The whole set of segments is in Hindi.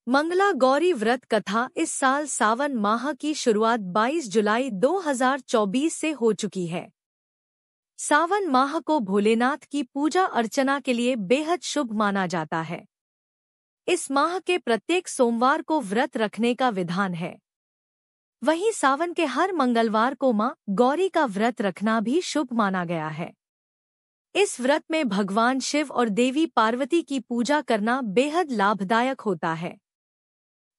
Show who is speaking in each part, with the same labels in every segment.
Speaker 1: मंगला गौरी व्रत कथा इस साल सावन माह की शुरुआत 22 जुलाई 2024 से हो चुकी है। सावन माह को भोलेनाथ की पूजा अर्चना के लिए बेहद शुभ माना जाता है। इस माह के प्रत्येक सोमवार को व्रत रखने का विधान है। वहीं सावन के हर मंगलवार को मां गौरी का व्रत रखना भी शुभ माना गया है। इस व्रत में भगवान शिव और देवी पार्वती की पूजा करना बेहद लाभदायक होता है।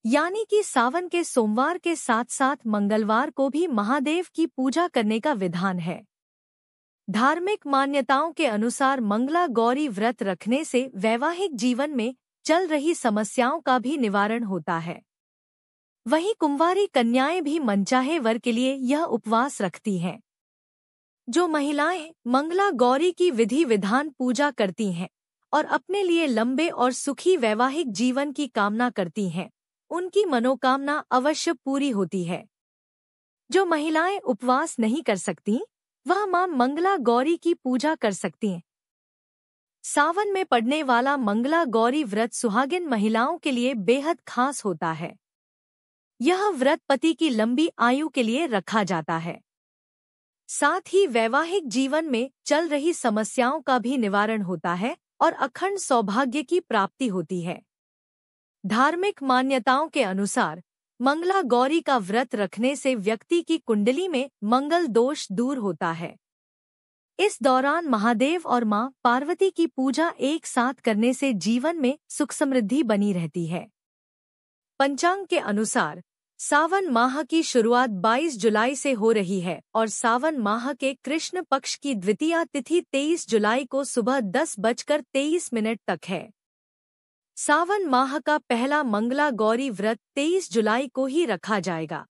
Speaker 1: यानी कि सावन के सोमवार के साथ साथ मंगलवार को भी महादेव की पूजा करने का विधान है। धार्मिक मान्यताओं के अनुसार मंगला गौरी व्रत रखने से वैवाहिक जीवन में चल रही समस्याओं का भी निवारण होता है। वहीं कुंवारी कन्याएं भी मनचाहे वर के लिए यह उपवास रखती हैं। जो महिलाएं मंगला गौरी की विधि विधान पूजा करती हैं और अपने लिए लंबे और सुखी वैवाहिक जीवन की कामना करती हैं, उनकी मनोकामना अवश्य पूरी होती है। जो महिलाएं उपवास नहीं कर सकती, वह मां मंगला गौरी की पूजा कर सकती हैं। सावन में पड़ने वाला मंगला गौरी व्रत सुहागिन महिलाओं के लिए बेहद खास होता है। यह व्रत पति की लंबी आयु के लिए रखा जाता है। साथ ही वैवाहिक जीवन में चल रही समस्याओं का भी निवारण होता है और अखंड सौभाग्य की प्राप्ति होती है। धार्मिक मान्यताओं के अनुसार मंगला गौरी का व्रत रखने से व्यक्ति की कुंडली में मंगल दोष दूर होता है। इस दौरान महादेव और मां पार्वती की पूजा एक साथ करने से जीवन में सुख समृद्धि बनी रहती है। पंचांग के अनुसार सावन माह की शुरुआत 22 जुलाई से हो रही है और सावन माह के कृष्ण पक्ष की द्वितीया तिथि 23 जुलाई को सुबह 10:23 तक है। सावन माह का पहला मंगला गौरी व्रत 23 जुलाई को ही रखा जाएगा।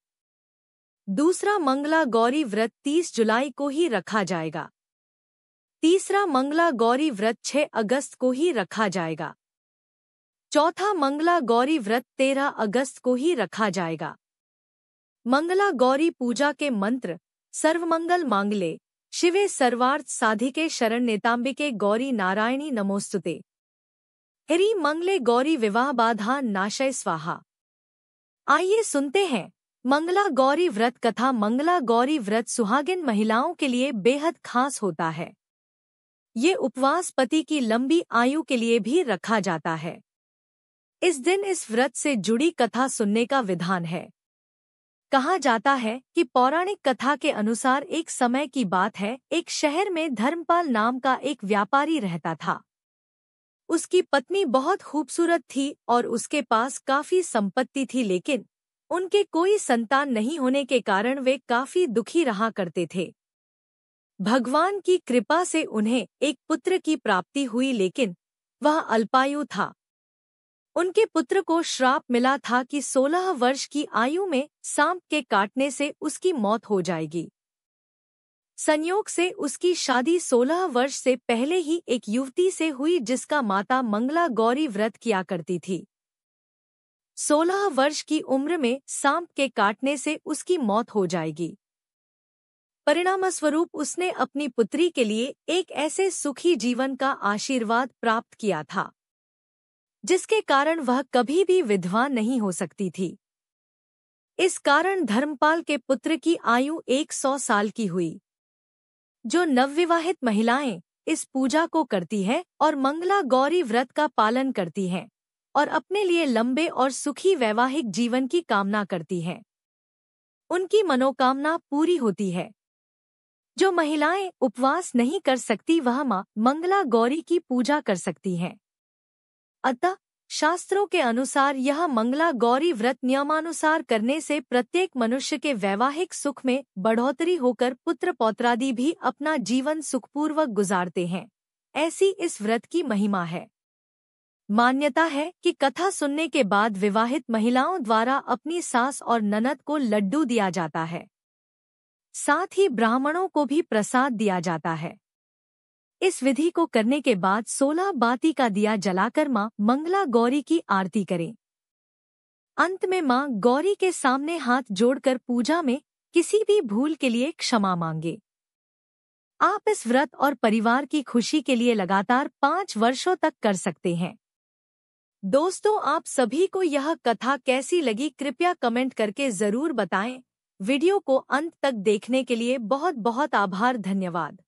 Speaker 1: दूसरा मंगला गौरी व्रत 30 जुलाई को ही रखा जाएगा। तीसरा मंगला गौरी व्रत 6 अगस्त को ही रखा जाएगा। चौथा मंगला गौरी व्रत 13 अगस्त को ही रखा जाएगा। मंगला गौरी पूजा के मंत्र सर्वमंगल मांगले शिवे सर्वार्थ साधिके शरण्येतांबिके गौरी नारायणी नमोस्तुते हरि मंगले गौरी विवाह बाधा नाशय स्वाहा। आइए सुनते हैं मंगला गौरी व्रत कथा। मंगला गौरी व्रत सुहागिन महिलाओं के लिए बेहद खास होता है। ये उपवास पति की लंबी आयु के लिए भी रखा जाता है। इस दिन इस व्रत से जुड़ी कथा सुनने का विधान है। कहा जाता है कि पौराणिक कथा के अनुसार एक समय की बात है, एक शहर में धर्मपाल नाम का एक व्यापारी रहता था। उसकी पत्नी बहुत खूबसूरत थी और उसके पास काफी संपत्ति थी, लेकिन उनके कोई संतान नहीं होने के कारण वे काफी दुखी रहा करते थे। भगवान की कृपा से उन्हें एक पुत्र की प्राप्ति हुई, लेकिन वह अल्पायु था। उनके पुत्र को श्राप मिला था कि 16 वर्ष की आयु में सांप के काटने से उसकी मौत हो जाएगी। संयोग से उसकी शादी 16 वर्ष से पहले ही एक युवती से हुई जिसका माता मंगला गौरी व्रत किया करती थी। 16 वर्ष की उम्र में सांप के काटने से उसकी मौत हो जाएगी। परिणामस्वरूप उसने अपनी पुत्री के लिए एक ऐसे सुखी जीवन का आशीर्वाद प्राप्त किया था जिसके कारण वह कभी भी विधवा नहीं हो सकती थी। इस कारण धर्मपाल के पुत्र की आयु 100 साल की हुई। जो नवविवाहित महिलाएं इस पूजा को करती है और मंगला गौरी व्रत का पालन करती हैं और अपने लिए लंबे और सुखी वैवाहिक जीवन की कामना करती हैं, उनकी मनोकामना पूरी होती है। जो महिलाएं उपवास नहीं कर सकती वह मां मंगला गौरी की पूजा कर सकती हैं। अतः शास्त्रों के अनुसार यह मंगला गौरी व्रत नियमानुसार करने से प्रत्येक मनुष्य के वैवाहिक सुख में बढ़ोतरी होकर पुत्र पौत्रादि भी अपना जीवन सुखपूर्वक गुजारते हैं। ऐसी इस व्रत की महिमा है। मान्यता है कि कथा सुनने के बाद विवाहित महिलाओं द्वारा अपनी सास और ननद को लड्डू दिया जाता है। साथ ही ब्राह्मणों को भी प्रसाद दिया जाता है। इस विधि को करने के बाद 16 बाती का दिया जलाकर मां मंगला गौरी की आरती करें। अंत में मां गौरी के सामने हाथ जोड़कर पूजा में किसी भी भूल के लिए क्षमा मांगे। आप इस व्रत और परिवार की खुशी के लिए लगातार 5 वर्षों तक कर सकते हैं। दोस्तों, आप सभी को यह कथा कैसी लगी कृपया कमेंट करके जरूर बताएं। वीडियो को अंत तक देखने के लिए बहुत बहुत आभार, धन्यवाद।